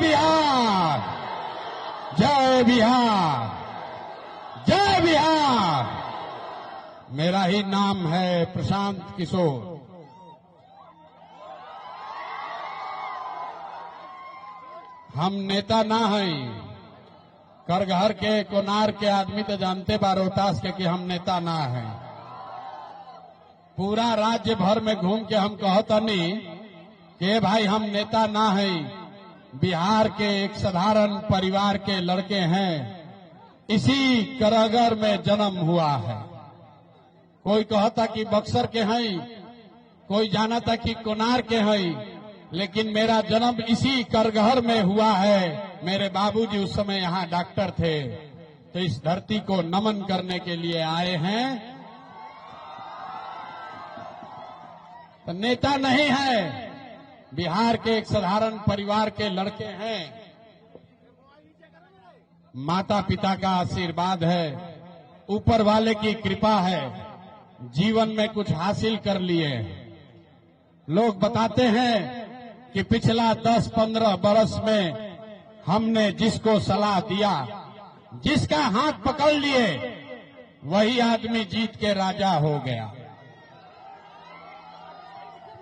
बिहार, जय बिहार, जय बिहार। मेरा ही नाम है प्रशांत किशोर। हम नेता ना हैं। करगहर के कोनार के आदमी तो जानते बा रोहतास के कि हम नेता ना हैं। पूरा राज्य भर में घूम के हम कहतनी कि भाई हम नेता ना हैं, बिहार के एक साधारण परिवार के लड़के हैं, इसी करगहर में जन्म हुआ है। कोई कहता कि बक्सर के हैं, कोई जानता कि कोनार के हैं, लेकिन मेरा जन्म इसी करगहर में हुआ है। मेरे बाबूजी उस समय यहाँ डॉक्टर थे, तो इस धरती को नमन करने के लिए आए हैं। तो नेता नहीं है, बिहार के एक साधारण परिवार के लड़के हैं। माता पिता का आशीर्वाद है, ऊपर वाले की कृपा है, जीवन में कुछ हासिल कर लिए। लोग बताते हैं कि पिछला 10-15 बरस में हमने जिसको सलाह दिया, जिसका हाथ पकड़ लिए, वही आदमी जीत के राजा हो गया।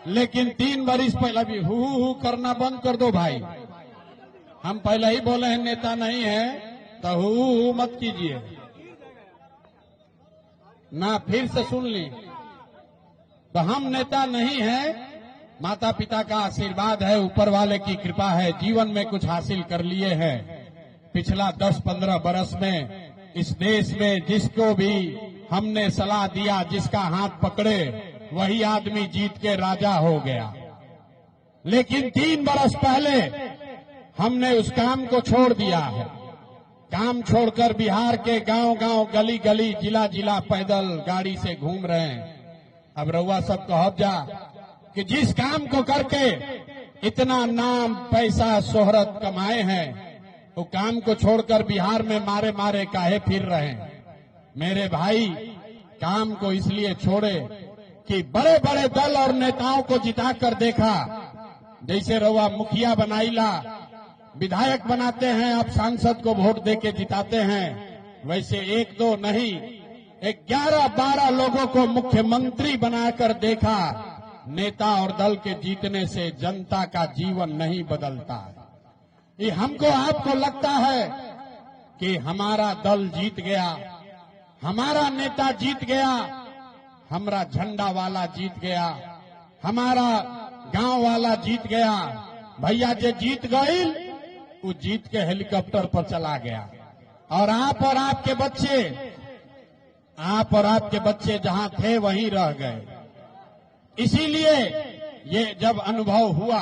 लेकिन 3 बरिस पहले भी हु करना बंद कर दो भाई। हम पहले ही बोले हैं नेता नहीं है, तो हु मत कीजिए ना, फिर से सुन ली। तो हम नेता नहीं है, माता पिता का आशीर्वाद है, ऊपर वाले की कृपा है, जीवन में कुछ हासिल कर लिए हैं। पिछला 10-15 बरस में इस देश में जिसको भी हमने सलाह दिया, जिसका हाथ पकड़े, वही आदमी जीत के राजा हो गया। लेकिन 3 बरस पहले हमने उस काम को छोड़ दिया है। काम छोड़कर बिहार के गांव-गांव, गली-गली, जिला-जिला पैदल गाड़ी से घूम रहे हैं। अब रउआ सब कहब जा कि जिस काम को करके इतना नाम, पैसा, शोहरत कमाए हैं, वो काम को छोड़कर बिहार में मारे मारे काहे फिर रहे हैं। मेरे भाई, काम को इसलिए छोड़े कि बड़े बड़े दल और नेताओं को जिताकर देखा। जैसे रउआ मुखिया बनाईला, विधायक बनाते हैं, आप सांसद को वोट देके जिताते हैं, वैसे 1-2 नहीं, 11-12 लोगों को मुख्यमंत्री बनाकर देखा। नेता और दल के जीतने से जनता का जीवन नहीं बदलता है। ये हमको आपको लगता है कि हमारा दल जीत गया, हमारा नेता जीत गया, हमारा झंडा वाला जीत गया, हमारा गांव वाला जीत गया। भैया जो जीत गई, वो जीत के हेलीकॉप्टर पर चला गया। और आपके बच्चे जहां थे वहीं रह गए। इसीलिए ये जब अनुभव हुआ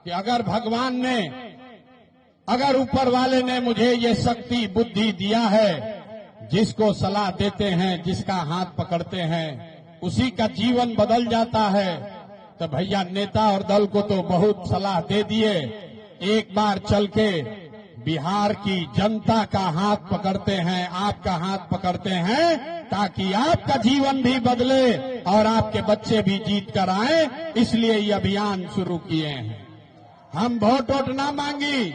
कि अगर भगवान ने, अगर ऊपर वाले ने मुझे ये शक्ति, बुद्धि दिया है, जिसको सलाह देते हैं, जिसका हाथ पकड़ते हैं, उसी का जीवन बदल जाता है, तो भैया नेता और दल को तो बहुत सलाह दे दिए। एक बार चल के बिहार की जनता का हाथ पकड़ते हैं, आपका हाथ पकड़ते हैं, ताकि आपका जीवन भी बदले और आपके बच्चे भी जीत कर आए। इसलिए ये अभियान शुरू किए हैं। हम वोट ना मांगी।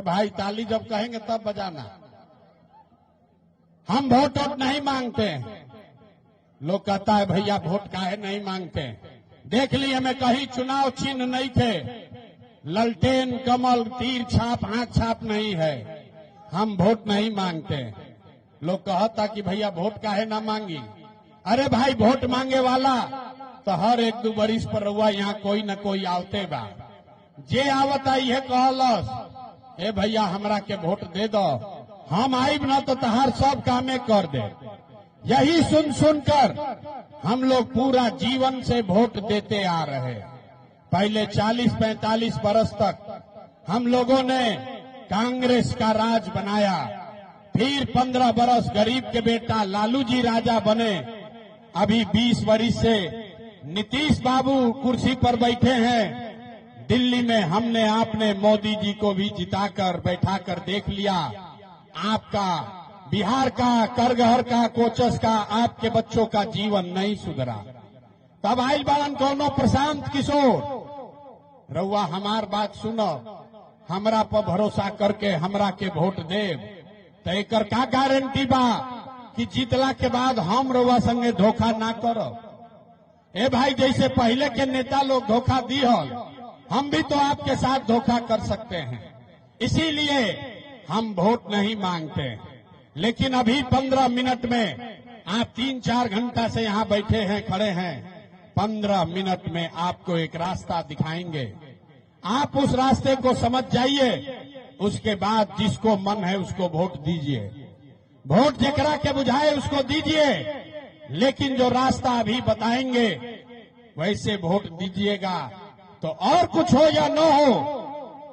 भाई ताली जब कहेंगे तब बजाना। हम वोट नहीं मांगते। लोग कहता है भैया वोट काहे नहीं मांगते। देख लिए हमें कहीं चुनाव चिन्ह नहीं थे, ललटेन, कमल, तीर छाप, हाथ छाप नहीं है। हम वोट नहीं मांगते। लोग कहता कि भैया वोट काहे ना मांगी। अरे भाई, वोट मांगे वाला तो हर 1-2 बरिस पर रउआ यहाँ कोई न कोई आवते बा। जे आवता है कहलस, ए भैया हमरा के वोट दे दो, हम आईब न तो तहार सब कामे कर दे। यही सुन सुनकर हम लोग पूरा जीवन से वोट देते आ रहे। पहले 40-45 बरस तक हम लोगों ने कांग्रेस का राज बनाया। फिर 15 बरस गरीब के बेटा लालू जी राजा बने। अभी 20 बरिस से नीतीश बाबू कुर्सी पर बैठे हैं। दिल्ली में हमने आपने मोदी जी को भी जिताकर बैठाकर देख लिया। आपका बिहार का, करगहर का, कोचस का, आपके बच्चों का जीवन नहीं सुधरा। तब आइल बालन कौनो प्रशांत किशोर, रउआ हमार बात सुनो। हमरा पर भरोसा करके हमरा के वोट देव तो एकर का गारंटी बा कि जीतला के बाद हम रउआ संगे धोखा ना करब। ए भाई, जैसे पहले के नेता लोग धोखा दिहल, हम भी तो आपके साथ धोखा कर सकते हैं। इसीलिए हम वोट नहीं मांगते। लेकिन अभी 15 मिनट में आप 3-4 घंटा से यहाँ बैठे हैं, खड़े हैं। 15 मिनट में आपको एक रास्ता दिखाएंगे। आप उस रास्ते को समझ जाइए, उसके बाद जिसको मन है उसको वोट दीजिए। वोट जेकरा के बुझाए उसको दीजिए, लेकिन जो रास्ता अभी बताएंगे वैसे वोट दीजिएगा। तो और कुछ हो या न हो,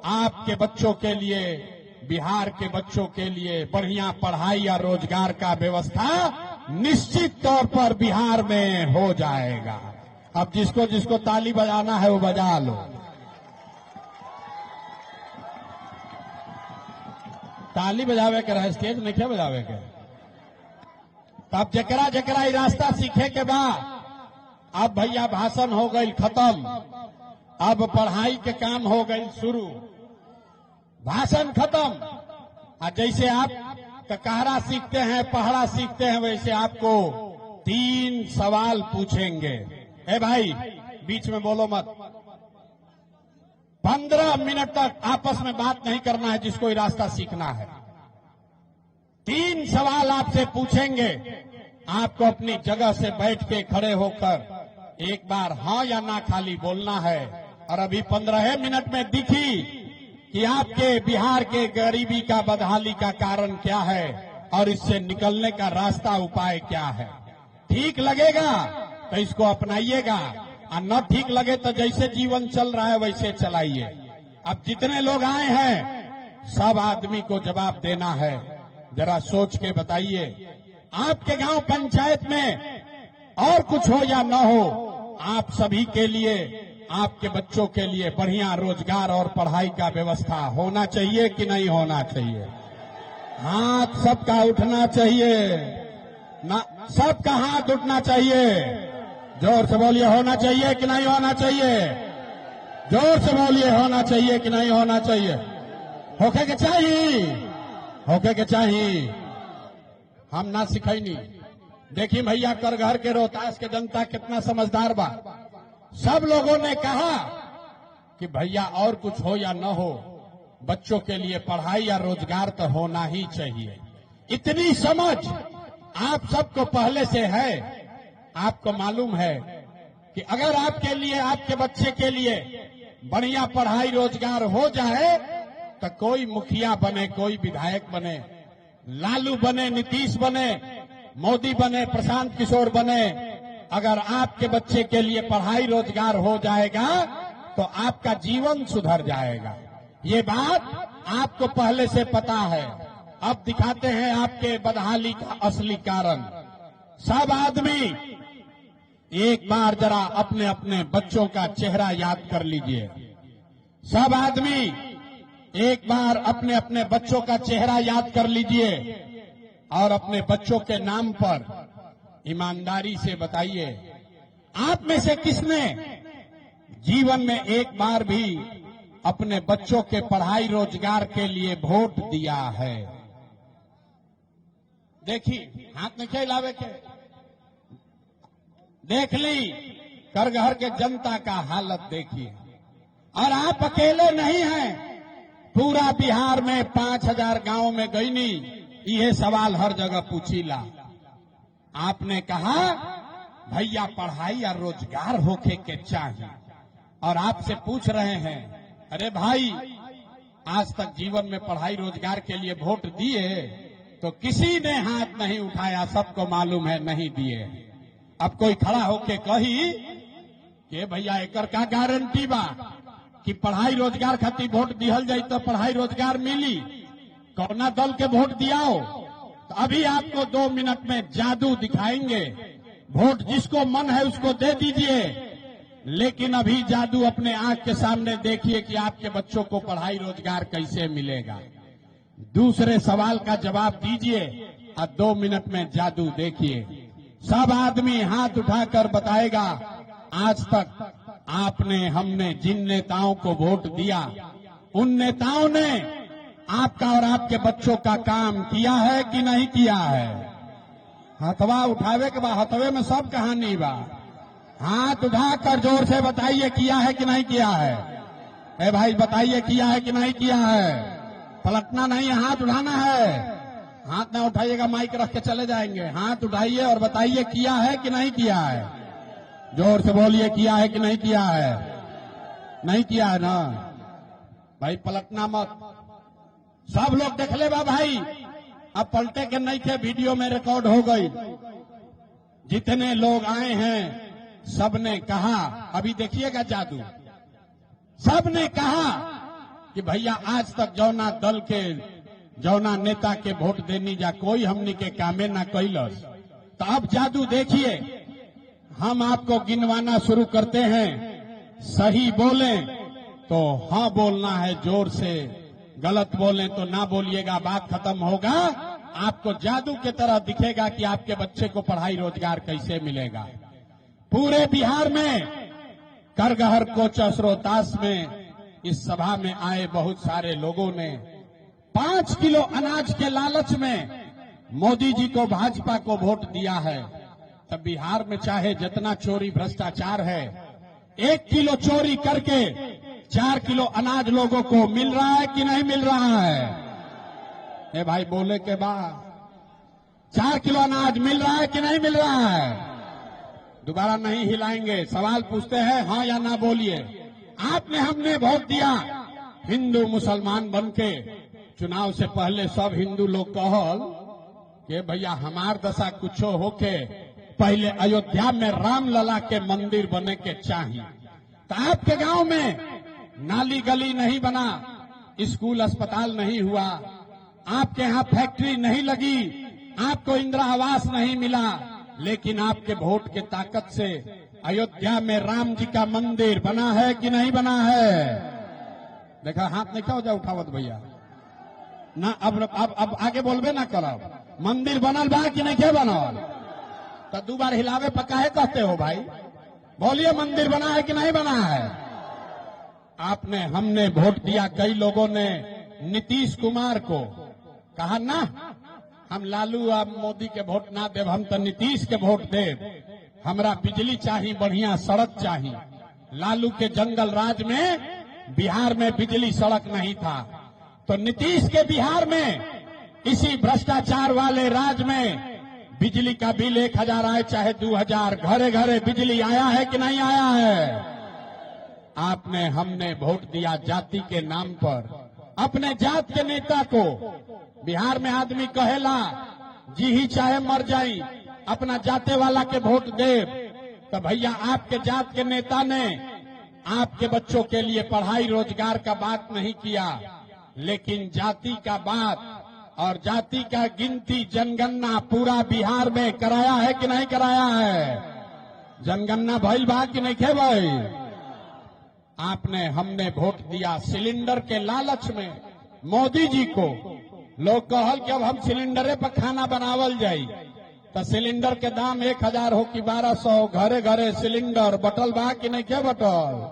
आपके बच्चों के लिए, बिहार के बच्चों के लिए बढ़िया पढ़ाई या रोजगार का व्यवस्था निश्चित तौर पर बिहार में हो जाएगा। अब जिसको जिसको ताली बजाना है वो बजा लो। ताली बजावे के रहे, स्टेज में क्या बजावे के। तब जकरा जकरा ई रास्ता सीखे के बाद, अब भैया भाषण हो गई खत्म, अब पढ़ाई के काम हो गई शुरू। भाषण खत्म। और जैसे आप ककहरा सीखते हैं, पहरा सीखते हैं, वैसे आपको 3 सवाल पूछेंगे। ए भाई, बीच में बोलो मत। 15 मिनट तक आपस में बात नहीं करना है जिसको ये रास्ता सीखना है। 3 सवाल आपसे पूछेंगे। आपको अपनी जगह से बैठ के खड़े होकर एक बार हाँ या ना खाली बोलना है। और अभी 15 मिनट में दिखी कि आपके बिहार के गरीबी का, बदहाली का कारण क्या है और इससे निकलने का रास्ता, उपाय क्या है। ठीक लगेगा तो इसको अपनाइएगा, और न ठीक लगे तो जैसे जीवन चल रहा है वैसे चलाइए। अब जितने लोग आए हैं सब आदमी को जवाब देना है। जरा सोच के बताइए, आपके गांव पंचायत में और कुछ हो या न हो, आप सभी के लिए, आपके बच्चों के लिए बढ़िया रोजगार और पढ़ाई का व्यवस्था होना चाहिए कि नहीं होना चाहिए। हाथ सबका उठना चाहिए ना, सबका हाथ उठना चाहिए। जोर से बोलिए, होना चाहिए कि नहीं होना चाहिए। जोर से बोलिए, होना चाहिए कि नहीं होना चाहिए। होके के चाहिए, होके के चाहिए। हम ना सिखैनी। देखिए भैया, कर घर के रोहतास के जनता कितना समझदार बा। सब लोगों ने कहा कि भैया और कुछ हो या न हो, बच्चों के लिए पढ़ाई या रोजगार तो होना ही चाहिए। इतनी समझ आप सबको पहले से है। आपको मालूम है कि अगर आपके लिए, आपके बच्चे के लिए बढ़िया पढ़ाई रोजगार हो जाए तो कोई मुखिया बने, कोई विधायक बने, लालू बने, नीतीश बने, मोदी बने, प्रशांत किशोर बने, अगर आपके बच्चे के लिए पढ़ाई रोजगार हो जाएगा तो आपका जीवन सुधर जाएगा। ये बात आपको पहले से पता है। अब दिखाते हैं आपके बदहाली का असली कारण। सब आदमी एक बार जरा अपने अपने बच्चों का चेहरा याद कर लीजिए। सब आदमी एक बार अपने अपने बच्चों का चेहरा याद कर लीजिए और अपने बच्चों के नाम पर ईमानदारी से बताइए, आप में से किसने जीवन में एक बार भी अपने बच्चों के पढ़ाई रोजगार के लिए वोट दिया है? देखिए, हाथ में क्या लावे के देख ली। करगहर के जनता का हालत देखिए। और आप अकेले नहीं हैं, पूरा बिहार में 5000 गांव में गई नहीं, यह सवाल हर जगह पूछीला। आपने कहा भैया पढ़ाई या रोजगार होके के चाहिए, और आपसे पूछ रहे हैं, अरे भाई आज तक जीवन में पढ़ाई रोजगार के लिए वोट दिए? तो किसी ने हाथ नहीं उठाया, सबको मालूम है नहीं दिए। अब कोई खड़ा होके कही कि भैया एकर का गारंटी बा कि पढ़ाई रोजगार खातिर वोट दिहल जाई तो पढ़ाई रोजगार मिली? कौना दल के वोट दियाओ? तो अभी आपको 2 मिनट में जादू दिखाएंगे। वोट जिसको मन है उसको दे दीजिए, लेकिन अभी जादू अपने आंख के सामने देखिए कि आपके बच्चों को पढ़ाई रोजगार कैसे मिलेगा। दूसरे सवाल का जवाब दीजिए और 2 मिनट में जादू देखिए। सब आदमी हाथ उठाकर बताएगा, आज तक आपने, हमने जिन नेताओं को वोट दिया उन नेताओं ने आपका और आपके बच्चों का काम किया है कि नहीं किया है? हथवा उठावे के बाद हथवे में सब कहानी बा। हाथ उठाकर जोर से बताइए किया है कि नहीं किया है? ए भाई बताइए किया है कि नहीं किया है? पलटना नहीं है, हाथ उठाना है। हाथ ना उठाइएगा, माइक रख के चले जाएंगे। हाथ उठाइए और बताइए किया है कि नहीं किया है? जोर से बोलिए किया है कि नहीं किया है? नहीं किया है ना भाई, पलटना मत। सब लोग देख ले बा भाई, अब पलटे के नहीं थे, वीडियो में रिकॉर्ड हो गई। जितने लोग आए हैं सबने कहा, अभी देखिएगा जादू, सबने कहा कि भैया आज तक जौना दल के जौना नेता के वोट देनी जा कोई हमनी के कामे ना कैलस। तो अब जादू देखिए, हम आपको गिनवाना शुरू करते हैं। सही बोलें तो हाँ बोलना है जोर से, गलत बोलें तो ना बोलिएगा, बात खत्म होगा। आपको जादू की तरह दिखेगा कि आपके बच्चे को पढ़ाई रोजगार कैसे मिलेगा। पूरे बिहार में करगहर कोचस रोहतास में इस सभा में आए बहुत सारे लोगों ने 5 किलो अनाज के लालच में मोदी जी को, भाजपा को वोट दिया है। तब बिहार में चाहे जितना चोरी भ्रष्टाचार है, 1 किलो चोरी करके 4 किलो अनाज लोगों को मिल रहा है कि नहीं मिल रहा है? ए भाई बोले के बाद 4 किलो अनाज मिल रहा है कि नहीं मिल रहा है? दोबारा नहीं हिलाएंगे, सवाल पूछते हैं हाँ या ना बोलिए। आपने हमने वोट दिया हिंदू मुसलमान बनके। चुनाव से पहले सब हिंदू लोग कहल कि भैया हमार दशा कुछो होके पहले अयोध्या में रामलला के मंदिर बने के चाहिए। तो आपके गांव में नाली गली नहीं बना, स्कूल अस्पताल नहीं हुआ, आपके यहाँ फैक्ट्री नहीं लगी, आपको इंदिरा आवास नहीं मिला, लेकिन आपके वोट के ताकत से अयोध्या में राम जी का मंदिर बना है कि नहीं बना है? देखा, हाथ नहीं हो जाए उठावत भैया ना। अब आगे बोलबे ना करब। मंदिर बनल बा कि नहीं के बनल? तो 2 बार हिलावे पक्का है कहते हो भाई, बोलिए मंदिर बना है कि नहीं बना है? आपने हमने वोट दिया, कई लोगों ने नीतीश कुमार को कहा ना हम लालू और मोदी के वोट ना देव, हम तो नीतीश के वोट देव। हमरा बिजली चाहिए, बढ़िया सड़क चाहिए। लालू के जंगल राज में बिहार में बिजली सड़क नहीं था, तो नीतीश के बिहार में इसी भ्रष्टाचार वाले राज में बिजली का बिल 1000 आए चाहे 2000, घरे घरे बिजली आया है कि नहीं आया है? आपने हमने वोट दिया जाति के नाम पर, अपने जात के नेता को। बिहार में आदमी कहेला जी ही चाहे मर जाई, अपना जाते वाला के वोट दे। तो भैया आपके जात के नेता ने आपके बच्चों के लिए पढ़ाई रोजगार का बात नहीं किया, लेकिन जाति का बात और जाति का गिनती जनगणना पूरा बिहार में कराया है कि नहीं कराया है? जनगणना भइल बा कि नहीं खे भाई? आपने हमने वोट दिया सिलेंडर के लालच में मोदी जी को। लोग कहल कि अब हम सिलेंडरे पर खाना बनावल जाई, तो सिलेंडर के दाम 1000 हो कि 1200, घरे घरे सिलेंडर बटल बा कि नहीं के बटल?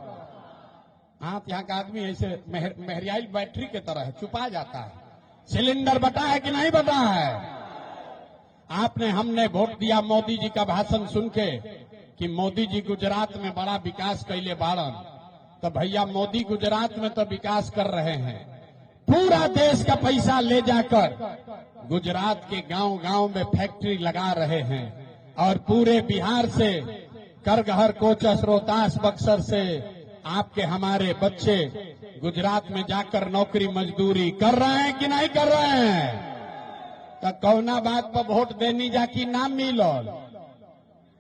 हाथ यहाँ का आदमी ऐसे मेहरियाई बैटरी के तरह छुपा जाता है। सिलेंडर बटा है कि नहीं बटा है? आपने हमने वोट दिया मोदी जी का भाषण सुन के कि मोदी जी गुजरात में बड़ा विकास कैले बाड़न। तो भैया मोदी गुजरात में तो विकास कर रहे हैं, पूरा देश का पैसा ले जाकर गुजरात के गांव गांव में फैक्ट्री लगा रहे हैं, और पूरे बिहार से करगहर कोचस रोहतास बक्सर से आपके हमारे बच्चे गुजरात में जाकर नौकरी मजदूरी कर रहे हैं कि नहीं कर रहे हैं? तो कौना बात पर वोट देनी जाकी नाम मिलल?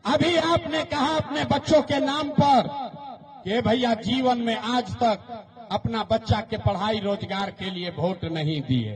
अभी आपने कहा अपने बच्चों के नाम पर कि भैया जीवन में आज तक अपना बच्चा के पढ़ाई रोजगार के लिए वोट नहीं दिए।